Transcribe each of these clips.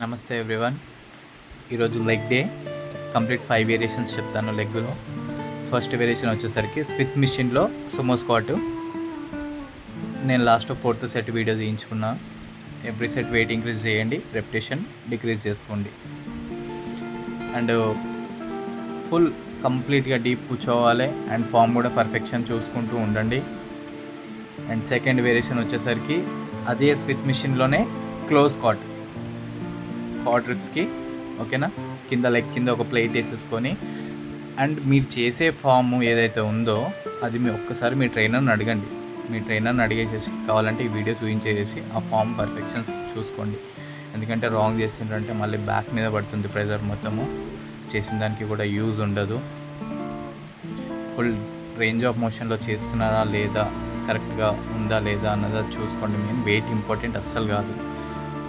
నమస్తే ఎవ్రీవన్. ఈరోజు leg day. Complete 5 variations చెప్తాను లెగ్లో. ఫస్ట్ వేరియేషన్ వచ్చేసరికి స్విత్ మిషన్లో సుమో స్క్వాట్. నేను లాస్ట్ 4th సెట్ వీడియో తీయించుకున్నా. ఎవ్రీ సెట్ వెయిట్ ఇంక్రీజ్ చేయండి, రెపిటేషన్ డిక్రీజ్ చేసుకోండి. అండ్ ఫుల్ కంప్లీట్గా డీప్ కూర్చోవాలి అండ్ ఫామ్ కూడా పర్ఫెక్షన్ చూసుకుంటూ ఉండండి. అండ్ సెకండ్ వేరియేషన్ వచ్చేసరికి అదే స్విత్ మిషన్లోనే క్లోజ్ స్క్వాట్. క్వాడ్రిప్స్కి ఓకేనా, కింద లెగ్ కింద ఒక ప్లేట్ వేసేసుకొని అండ్ మీరు చేసే ఫామ్ ఏదైతే ఉందో అది ఒక్కసారి మీ ట్రైనర్ని అడగండి. మీ ట్రైనర్ని అడిగేసేసి కావాలంటే ఈ వీడియో చూపించేసి ఆ ఫామ్ పర్ఫెక్షన్స్ చూసుకోండి. ఎందుకంటే రాంగ్ చేసిండ్రంటే మళ్ళీ బ్యాక్ మీద పడుతుంది ప్రెజర్, మొత్తము చేసిన దానికి కూడా యూజ్ ఉండదు. ఫుల్ రేంజ్ ఆఫ్ మోషన్లో చేస్తున్నారా లేదా, కరెక్ట్గా ఉందా లేదా అన్నది చూసుకోండి. మెయిన్ వెయిట్ ఇంపార్టెంట్ అస్సలు కాదు.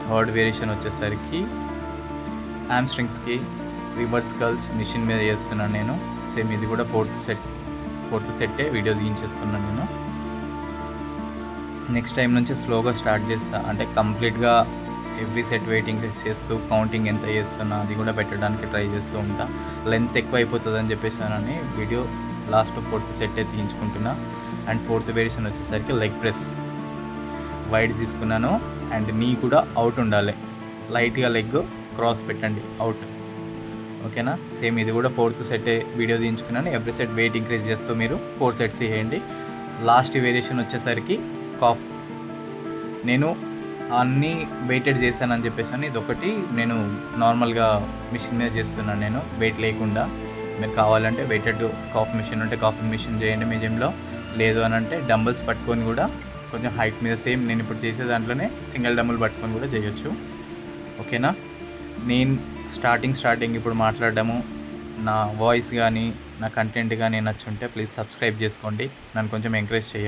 థర్డ్ వేరియేషన్ వచ్చేసరికి హ్యామ్స్ట్రింగ్స్కి రివర్స్ కర్ల్స్ మిషన్ మీద చేస్తున్నాను నేను. సేమ్ ఇది కూడా ఫోర్త్ సెట్టే వీడియో తీయించేసుకున్నాను నేను. నెక్స్ట్ టైం నుంచి స్లోగా స్టార్ట్ చేస్తా, అంటే కంప్లీట్గా ఎవ్రీ సెట్ వెయిట్ ఇంక్రీజ్ చేస్తూ కౌంటింగ్ ఎంత చేస్తున్నా అది కూడా పెట్టడానికి ట్రై చేస్తూ ఉంటా. లెంత్ ఎక్కువ అయిపోతుందని చెప్పేసానని వీడియో లాస్ట్ 4th సెట్టే తీయించుకుంటున్నా. అండ్ 4th వేరియేషన్ వచ్చేసరికి లెగ్ ప్రెస్ వైడ్ తీసుకున్నాను అండ్ నీ కూడా అవుట్ ఉండాలి. లైట్గా లెగ్ క్రాస్ పెట్టండి, అవుట్. ఓకేనా, సేమ్ ఇది కూడా 4th సెట్ వీడియో తీయించుకున్నాను. ఎవ్రీ సెట్ వెయిట్ ఇంక్రీజ్ చేస్తూ మీరు 4 సెట్స్ చేయండి. లాస్ట్ వేరియేషన్ వచ్చేసరికి కాఫ్. నేను అన్నీ వెయిటెడ్ చేశానని చెప్పేసి ఇది ఒకటి నేను నార్మల్గా మిషన్ మీద చేస్తున్నాను, నేను వెయిట్ లేకుండా. మీరు కావాలంటే వెయిటెడ్ కాఫ్ మిషన్ ఉంటే కాఫీ మిషన్ చేయండి మీ జిమ్లో. లేదు అని అంటే డంబుల్స్ పట్టుకొని కూడా కొంచెం హైట్ మీద సేమ్ నేను ఇప్పుడు చేసే దాంట్లోనే సింగిల్ డంబుల్ పట్టుకొని కూడా చేయొచ్చు. ఓకేనా, నేను స్టార్టింగ్ ఇప్పుడు మాట్లాడడము, నా వాయిస్ కానీ నా కంటెంట్ కానీ నచ్చుంటే ప్లీజ్ సబ్స్క్రైబ్ చేసుకోండి, నన్ను కొంచెం ఎంకరేజ్ చేయండి.